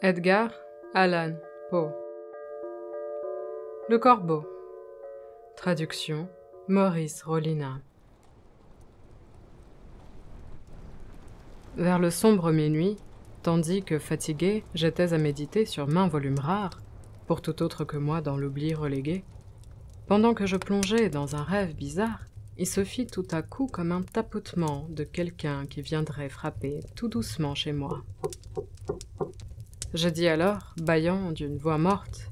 Edgar Allan Poe. Le Corbeau. Traduction Maurice Rollinat. Vers le sombre minuit, tandis que, fatigué, j'étais à méditer sur maints volumes rares, pour tout autre que moi dans l'oubli relégué, pendant que je plongeais dans un rêve bizarre, il se fit tout à coup comme un tapotement de quelqu'un qui viendrait frapper tout doucement chez moi. Je dis alors, bâillant d'une voix morte,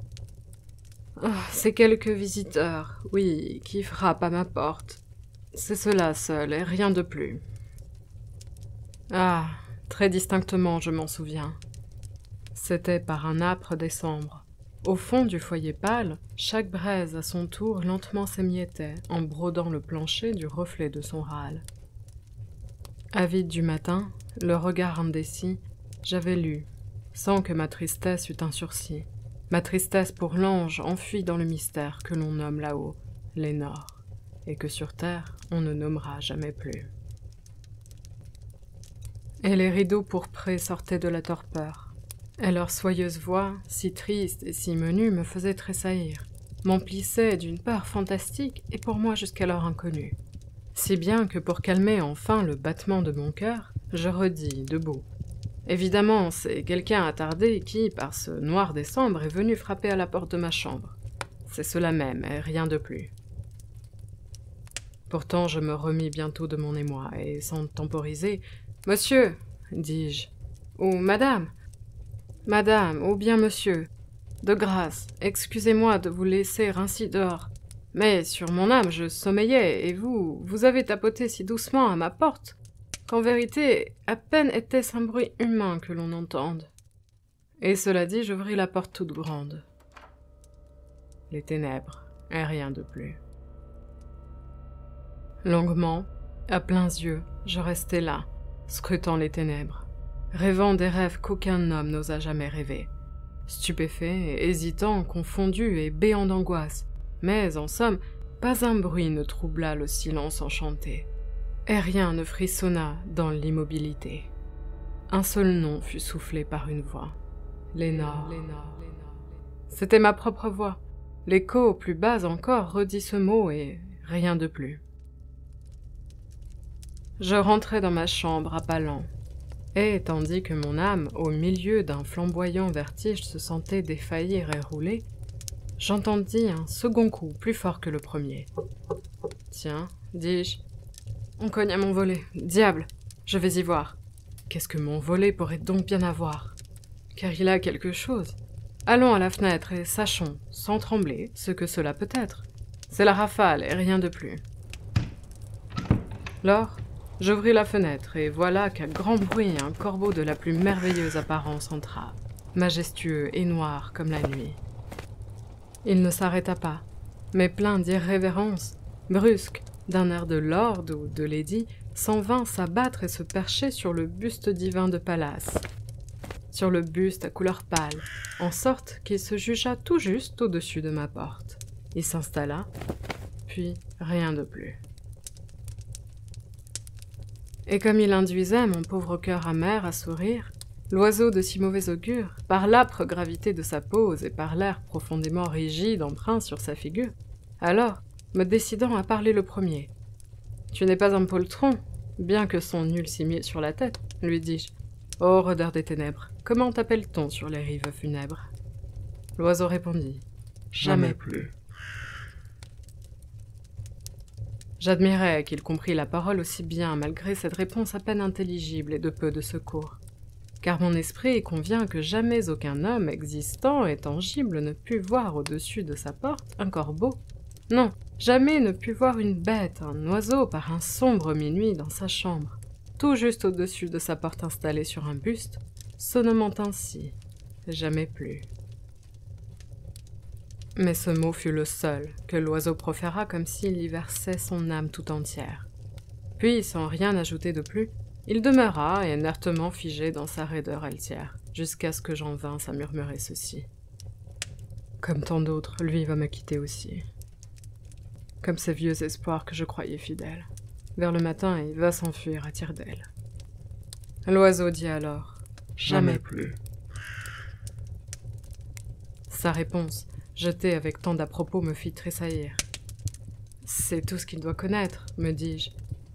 « Oh, c'est quelques visiteurs, oui, qui frappent à ma porte. C'est cela seul et rien de plus. » Ah, très distinctement je m'en souviens. C'était par un âpre décembre. Au fond du foyer pâle, chaque braise à son tour lentement s'émiettait en brodant le plancher du reflet de son râle. Avide du matin, le regard indécis, j'avais lu, sans que ma tristesse eût un sursis, ma tristesse pour l'ange enfui dans le mystère que l'on nomme là-haut Lénore, et que sur terre on ne nommera jamais plus. Et les rideaux pourprés sortaient de la torpeur. Et leur soyeuse voix, si triste et si menue, me faisait tressaillir, m'emplissait d'une peur fantastique et pour moi jusqu'alors inconnue. Si bien que pour calmer enfin le battement de mon cœur, je redis, debout. Évidemment, c'est quelqu'un attardé qui, par ce noir décembre, est venu frapper à la porte de ma chambre. C'est cela même, et rien de plus. Pourtant, je me remis bientôt de mon émoi, et sans temporiser, « Monsieur, dis-je, ou Madame, Madame, ou bien Monsieur, de grâce, excusez-moi de vous laisser ainsi dehors, mais sur mon âme je sommeillais, et vous avez tapoté si doucement à ma porte, qu'en vérité, à peine était-ce un bruit humain que l'on entende. » Et cela dit, j'ouvris la porte toute grande. Les ténèbres, et rien de plus. Longuement, à pleins yeux, je restai là, scrutant les ténèbres, rêvant des rêves qu'aucun homme n'osa jamais rêver, stupéfait, hésitant, confondu et béant d'angoisse, mais, en somme, pas un bruit ne troubla le silence enchanté, et rien ne frissonna dans l'immobilité. Un seul nom fut soufflé par une voix. Lénore. C'était ma propre voix. L'écho, plus bas encore, redit ce mot et rien de plus. Je rentrai dans ma chambre à pas lents, et, tandis que mon âme, au milieu d'un flamboyant vertige, se sentait défaillir et rouler, j'entendis un second coup plus fort que le premier. « Tiens, dis-je, on cogne à mon volet. Diable, je vais y voir. Qu'est-ce que mon volet pourrait donc bien avoir? Car il a quelque chose. Allons à la fenêtre et sachons, sans trembler, ce que cela peut être. C'est la rafale et rien de plus. » Lors, j'ouvris la fenêtre, et voilà qu'à grand bruit un corbeau de la plus merveilleuse apparence entra, majestueux et noir comme la nuit. Il ne s'arrêta pas, mais plein d'irrévérence, brusque, d'un air de lord ou de lady, s'en vint s'abattre et se percher sur le buste divin de Pallas, sur le buste à couleur pâle, en sorte qu'il se jugea tout juste au-dessus de ma porte. Il s'installa, puis rien de plus. Et comme il induisait mon pauvre cœur amer à sourire, l'oiseau de si mauvais augure, par l'âpre gravité de sa pose et par l'air profondément rigide empreint sur sa figure, alors, me décidant à parler le premier. « Tu n'es pas un poltron, bien que son nul cimier sur la tête, » lui dis-je. « Ô rôdeur des ténèbres, comment t'appelle-t-on sur les rives funèbres ?» L'oiseau répondit, « Jamais plus. » J'admirais qu'il comprît la parole aussi bien malgré cette réponse à peine intelligible et de peu de secours. Car mon esprit convient que jamais aucun homme existant et tangible ne put voir au-dessus de sa porte un corbeau. Non, jamais ne put voir une bête, un oiseau par un sombre minuit dans sa chambre, tout juste au-dessus de sa porte installée sur un buste, se nommant ainsi, jamais plus. Mais ce mot fut le seul que l'oiseau proféra comme s'il y versait son âme tout entière. Puis, sans rien ajouter de plus, il demeura inertement figé dans sa raideur altière, jusqu'à ce que j'en vinsse à murmurer ceci. Comme tant d'autres, lui va me quitter aussi. Comme ces vieux espoirs que je croyais fidèles. Vers le matin, il va s'enfuir à tire-d'aile. L'oiseau dit alors, « Jamais plus. » Sa réponse, jetée avec tant d'à-propos, me fit tressaillir. « C'est tout ce qu'il doit connaître, me dis-je.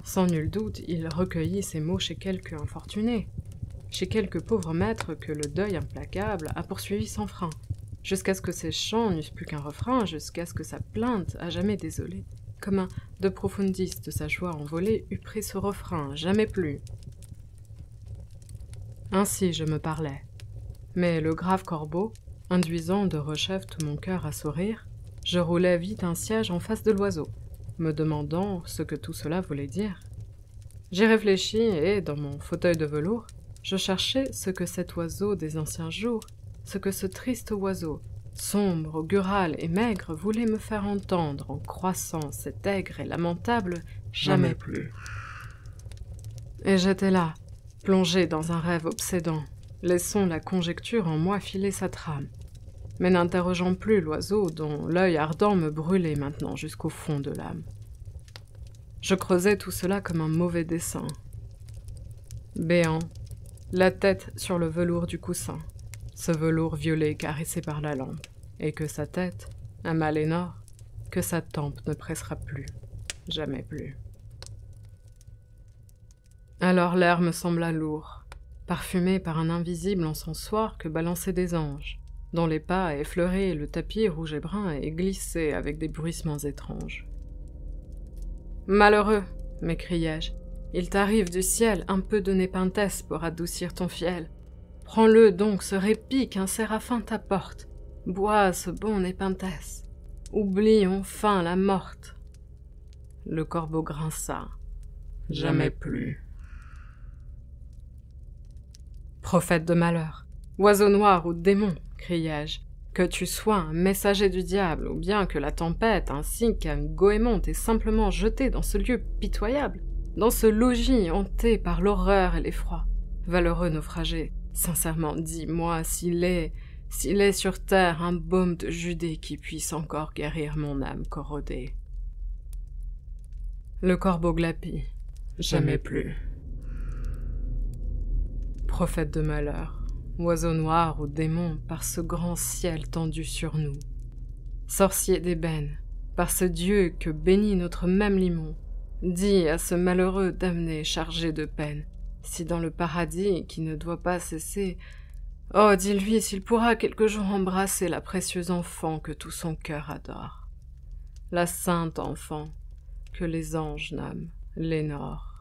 Sans nul doute, il recueillit ces mots chez quelque infortuné, chez quelque pauvre maître que le deuil implacable a poursuivi sans frein, jusqu'à ce que ses chants n'eussent plus qu'un refrain, jusqu'à ce que sa plainte, à jamais désolée, comme un de profundis de sa joie envolée, eût pris ce refrain, jamais plus. » Ainsi je me parlais. Mais le grave corbeau, induisant de rechef tout mon cœur à sourire, je roulais vite un siège en face de l'oiseau, me demandant ce que tout cela voulait dire. J'y réfléchis et, dans mon fauteuil de velours, je cherchais ce que cet oiseau des anciens jours, ce que ce triste oiseau, sombre, gural et maigre, voulait me faire entendre en croissant cet aigre et lamentable « jamais plus ». Et j'étais là, plongé dans un rêve obsédant, laissant la conjecture en moi filer sa trame, mais n'interrogeant plus l'oiseau dont l'œil ardent me brûlait maintenant jusqu'au fond de l'âme. Je creusais tout cela comme un mauvais dessin. Béant, la tête sur le velours du coussin, ce velours violet caressé par la lampe, et que sa tête, un mal énorme, que sa tempe ne pressera plus, jamais plus. Alors l'air me sembla lourd, parfumé par un invisible encensoir que balançaient des anges, dont les pas effleuraient le tapis rouge et brun et glissaient avec des bruissements étranges. « Malheureux, m'écriai-je, il t'arrive du ciel un peu de népenthes pour adoucir ton fiel. Prends-le donc, ce répit qu'un séraphin t'apporte. Bois ce bon népenthes. Oublie enfin la morte. » Le corbeau grinça. « Jamais plus. » Prophète de malheur, oiseau noir ou démon, criai-je, que tu sois un messager du diable, ou bien que la tempête ainsi qu'un goémon t'ait simplement jeté dans ce lieu pitoyable, dans ce logis hanté par l'horreur et l'effroi. Valeureux naufragé, sincèrement, dis-moi s'il est sur terre un baume de Judée qui puisse encore guérir mon âme corrodée. Le corbeau glapit. Jamais plus. Prophète de malheur, oiseau noir ou démon par ce grand ciel tendu sur nous. Sorcier d'ébène, par ce Dieu que bénit notre même limon, dis à ce malheureux damné chargé de peine, si dans le paradis qui ne doit pas cesser, oh, dis-lui s'il pourra quelque jour embrasser la précieuse enfant que tout son cœur adore, la sainte enfant que les anges nomment Lénore.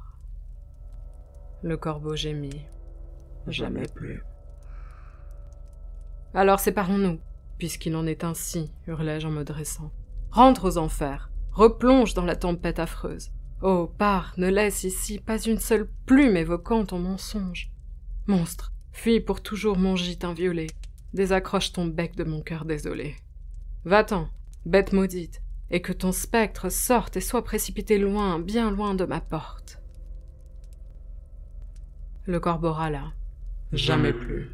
Le corbeau gémit. Jamais plus. Alors séparons-nous, puisqu'il en est ainsi, hurlai-je en me dressant. Rentre aux enfers, replonge dans la tempête affreuse. Oh, pars, ne laisse ici pas une seule plume évoquant ton mensonge. Monstre, fuis pour toujours mon gîte inviolé, désaccroche ton bec de mon cœur désolé. Va-t'en, bête maudite, et que ton spectre sorte et soit précipité loin, bien loin de ma porte. Le corbeau râla. Jamais plus.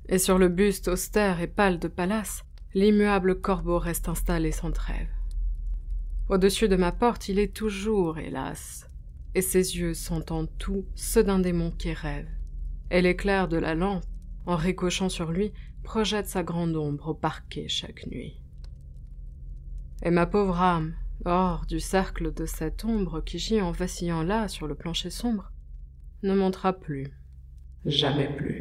Et sur le buste austère et pâle de Pallas, l'immuable corbeau reste installé sans trêve. Au-dessus de ma porte, il est toujours, hélas, et ses yeux sont en tout ceux d'un démon qui rêve, et l'éclair de la lampe, en ricochant sur lui, projette sa grande ombre au parquet chaque nuit. Et ma pauvre âme, hors du cercle de cette ombre qui gît en vacillant là sur le plancher sombre, ne montera plus, jamais plus.